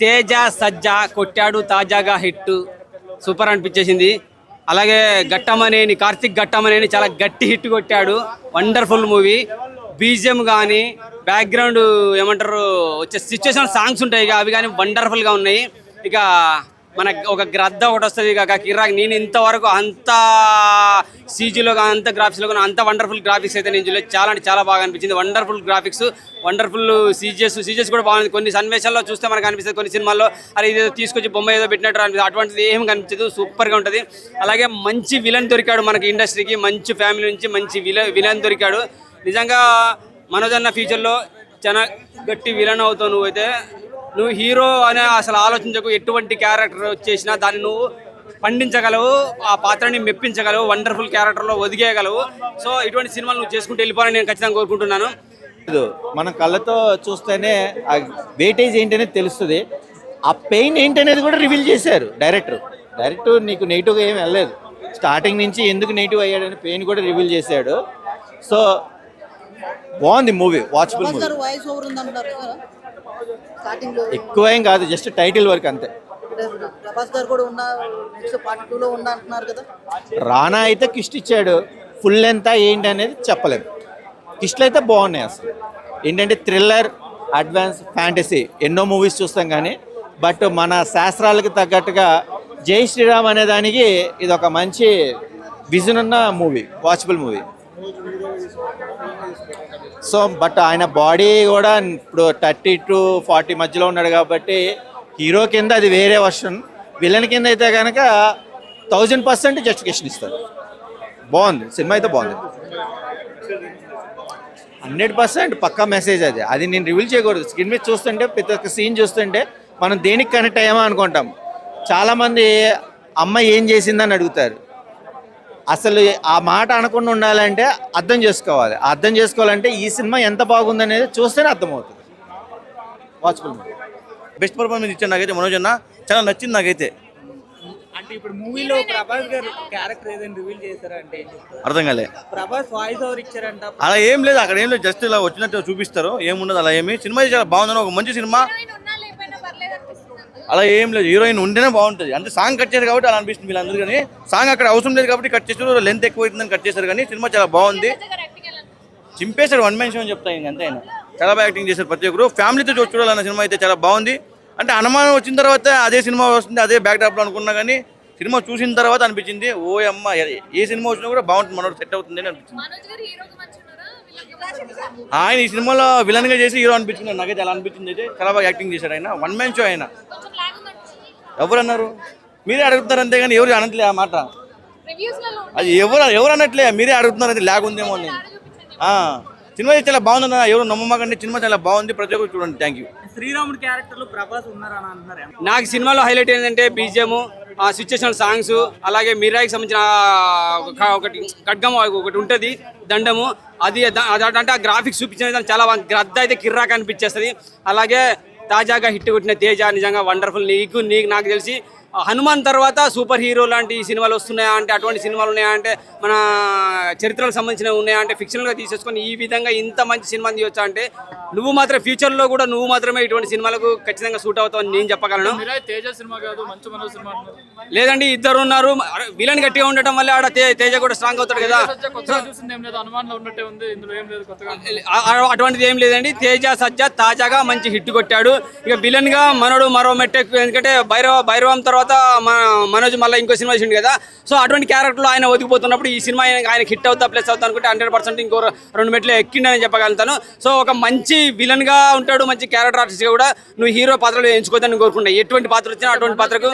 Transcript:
తేజ సజ్జా కొట్టాడు తాజాగా hit super అనిపించేసింది. అలాగే ఘట్టమనేని కార్తిక్ ఘట్టమనేని చాలా గట్టి హిట్ కొట్టాడు. Wonderful movie. బీజిఎం కానీ బ్యాక్గ్రౌండ్ ఏమంటారు వచ్చే సిచ్యువేషన్ సాంగ్స్ ఉంటాయి ఇక అవి కానీ వండర్ఫుల్గా ఉన్నాయి. ఇక మన ఒక గ్రద్ద ఒకటి వస్తుంది ఇక కిరాక్. నేను ఇంతవరకు అంత సీజీలో కానీ అంత గ్రాఫిక్స్లో కానీ అంత వండర్ఫుల్ గ్రాఫిక్స్ అయితే నేను చూడలేదు. చాలా అంటే చాలా బాగా అనిపించింది. వండర్ఫుల్ గ్రాఫిక్స్, వండర్ఫుల్ సీజెస్ కూడా బాగుంది. కొన్ని సన్నివేశాల్లో చూస్తే మనకు అనిపిస్తుంది, కొన్ని సినిమాల్లో అది ఏదో తీసుకొచ్చి బొమ్మ ఏదో పెట్టినట్టు అనిపిస్తుంది. అటువంటిది ఏం కనిపించదు, సూపర్గా ఉంటుంది. అలాగే మంచి విలన్ దొరికాడు మనకి ఇండస్ట్రీకి. మంచి ఫ్యామిలీ నుంచి మంచి విలన్ దొరికాడు. నిజంగా మనోజ్ అన్న ఫ్యూచర్లో చాలా గట్టి విలన్ అవుతావు. నువ్వు హీరో అనే అసలు ఆలోచించకు. ఎటువంటి క్యారెక్టర్ వచ్చేసినా దాన్ని నువ్వు పండించగలవు, ఆ పాత్రని మెప్పించగలవు, వండర్ఫుల్ క్యారెక్టర్లో ఒదిగేయగలవు. సో ఇటువంటి సినిమాలు నువ్వు చేసుకుంటూ వెళ్ళిపోవాలని నేను ఖచ్చితంగా కోరుకుంటున్నాను. మన కళ్ళతో చూస్తేనే ఆ వెయిటేజ్ ఏంటనేది తెలుస్తుంది. ఆ పెయిన్ ఏంటనేది కూడా రివీల్ చేశారు డైరెక్టర్ నీకు నెగిటివ్గా ఏం వెళ్ళలేదు. స్టార్టింగ్ నుంచి ఎందుకు నెగిటివ్ అయ్యాడని పెయిన్ కూడా రివీల్ చేశాడు. సో బాగుంది మూవీ, వాచబుల్ మూవీ. ఎక్కువ ఏం కాదు, జస్ట్ టైటిల్ వరకు అంతే. రానా అయితే కిస్ట్ ఇచ్చాడు. ఫుల్ ఎంత ఏంటి అనేది చెప్పలేము. కిస్ట్లు అయితే బాగున్నాయి. అసలు ఏంటంటే థ్రిల్లర్, అడ్వాన్స్, ఫ్యాంటసీ ఎన్నో మూవీస్ చూస్తాం కానీ బట్ మన శాస్త్రాలకు తగ్గట్టుగా జై శ్రీరామ్ అనే దానికి ఇది ఒక మంచి విజన్ ఉన్న movie, watchable movie. So but ఆయన బాడీ కూడా ఇప్పుడు 30 to 40 మధ్యలో ఉన్నాడు కాబట్టి హీరో కింద అది వేరే వర్షన్. విలన్ కింద అయితే కనుక 1000% జస్టిఫికేషన్ ఇస్తారు. బాగుంది సినిమా, అయితే బాగుంది. 100% పక్కా మెసేజ్ అది నేను రివీల్ చేయకూడదు. స్క్రీన్ మీద చూస్తుంటే ప్రతి ఒక్క సీన్ చూస్తుంటే మనం దేనికి కనెక్ట్ అయ్యామో అనుకుంటాం. చాలామంది అమ్మ ఏం చేసిందని అడుగుతారు. అసలు ఆ మాట అనకుండా ఉండాలంటే అర్థం చేసుకోవాలి. అర్థం చేసుకోవాలంటే ఈ సినిమా ఎంత బాగుందనేది చూస్తేనే అర్థమవుతుంది. వాచబుల్. బెస్ట్ పర్ఫార్మెన్స్ ఇచ్చాను నాకైతే మనోజ్ అన్న, చాలా నచ్చింది నాకైతే. అంటే ఇప్పుడు మూవీలో ప్రభాస్ గారు క్యారెక్టర్ ఏదైనా రివీల్ చేశారా అంటే అర్థం కాలే. ప్రభాస్ వాయిస్ ఓవర్ ఇచ్చారంట. అలా ఏం లేదు, అక్కడ ఏం లేదు, జస్ట్ ఇలా వచ్చినట్టు చూపిస్తారు, ఏముండదు అలా ఏమి. సినిమా చాలా బాగుందని, ఒక మంచి సినిమా. అలా ఏం లేదు, హీరోయిన్ ఉంటేనే బాగుంటుంది. అంటే సాంగ్ కట్ చేశారు కాబట్టి అలా అనిపిస్తుంది వీళ్ళందరూ. కానీ సాంగ్ అక్కడ అవసరం లేదు కాబట్టి కట్ చేశారు, లెంత్ ఎక్కువ అవుతుందని కట్ చేశారు. కానీ సినిమా చాలా బాగుంది. చింపేశాడు, వన్ మ్యాన్ షో అని చెప్తాను అంతే. ఆయన చాలా బాగా యాక్టింగ్ చేశారు. ప్రతి ఒక్కరు ఫ్యామిలీతో చూడాలన్న సినిమా అయితే చాలా బాగుంది. అంటే అనుమానం వచ్చిన తర్వాత అదే సినిమా వస్తుంది, అదే బ్యాక్ డ్రాప్లో అనుకున్నా కానీ సినిమా చూసిన తర్వాత అనిపించింది ఓ అమ్మ ఏ సినిమా వచ్చినా కూడా బాగుంటుంది, మనోడు సెట్ అవుతుంది అని అనిపించింది. ఆయన ఈ సినిమాలో విలన్ గా చేసి హీరో అనిపించింది. నాకైతే అలా అనిపించింది. అయితే చాలా బాగా యాక్టింగ్ చేశాడు ఆయన. వన్ మ్యాన్ షో ఆయన. ఎవరు అన్నారు? మీరే అడుగుతున్నారు అంతేగాని ఎవరు అనట్లే ఆ మాట. అది ఎవరు అనట్లే, మీరే అడుగుతున్నారు. అది లాగ్ ఉందేమో అని. సినిమా చాలా బాగుందన్న, ఎవరు నమ్మకండి. సినిమా చాలా బాగుంది, ప్రతి ఒక్కరు చూడండి. Thank you. శ్రీరాముడు క్యారెక్టర్ లో ప్రభాస్ ఉన్నారని అంటున్నారు. నాకు సినిమాలో హైలైట్ ఏంటంటే బీజిఎం, సిచ్యుయేషనల్ సాంగ్స్, అలాగే మీరాయికి సంబంధించిన ఒకటి ఖడ్గం ఒకటి ఉంటుంది, దండము. అది అంటే ఆ గ్రాఫిక్స్ చూపించిన చాలా గ్రద్ద అయితే కిర్రాక్ అనిపించేస్తుంది. అలాగే తాజాగా హిట్ కొట్టిన తేజ నిజంగా వండర్ఫుల్. నాకు తెలిసి హనుమాన్ తర్వాత సూపర్ హీరో లాంటి సినిమాలు వస్తున్నాయా అంటే, అటువంటి సినిమాలు ఉన్నాయా అంటే, మన చరిత్రలకు సంబంధించినవి ఉన్నాయా అంటే, ఫిక్షనల్గా తీసేసుకొని ఈ విధంగా ఇంత మంచి సినిమాని తీయొచ్చా అంటే నువ్వు మాత్రం ఫ్యూచర్లో కూడా నువ్వు మాత్రమే ఇటువంటి సినిమాలకు ఖచ్చితంగా సూట్ అవుతావు అని నేను చెప్పగలను. లేదండి, ఇద్దరు ఉన్నారు. విలన్ గట్టిగా ఉండటం వల్ల ఆడ తేజ కూడా స్ట్రాంగ్ అవుతాడు కదా. అటువంటిది ఏం లేదండి. తేజ సజ్జా తాజాగా మంచి హిట్ కొట్టాడు. ఇక విలన్ గా మనోడు మరో మెట్టెక్కు. ఎందుకంటే భైరవం తర్వాత మనోజ్ మళ్ళీ ఇంకో సినిమా చేసిండు కదా. సో అటువంటి క్యారెక్టర్లో ఆయన ఒదిగిపోతున్నప్పుడు ఈ సినిమా ఆయన హిట్ అవుతా ప్లస్ అవుతా అనుకుంటే 100% ఇంకో 2 మెట్లు ఎక్కిండని చెప్పగలుగుతాను. సో ఒక మంచి విలన్ గా ఉంటాడు, మంచి క్యారెక్టర్ ఆర్టిస్ట్ గా కూడా. నువ్వు హీరో పాత్రలు ఎంచుకోవద్దని కోరుకుంటా. ఎటువంటి పాత్ర వచ్చినా అటువంటి పాత్రకు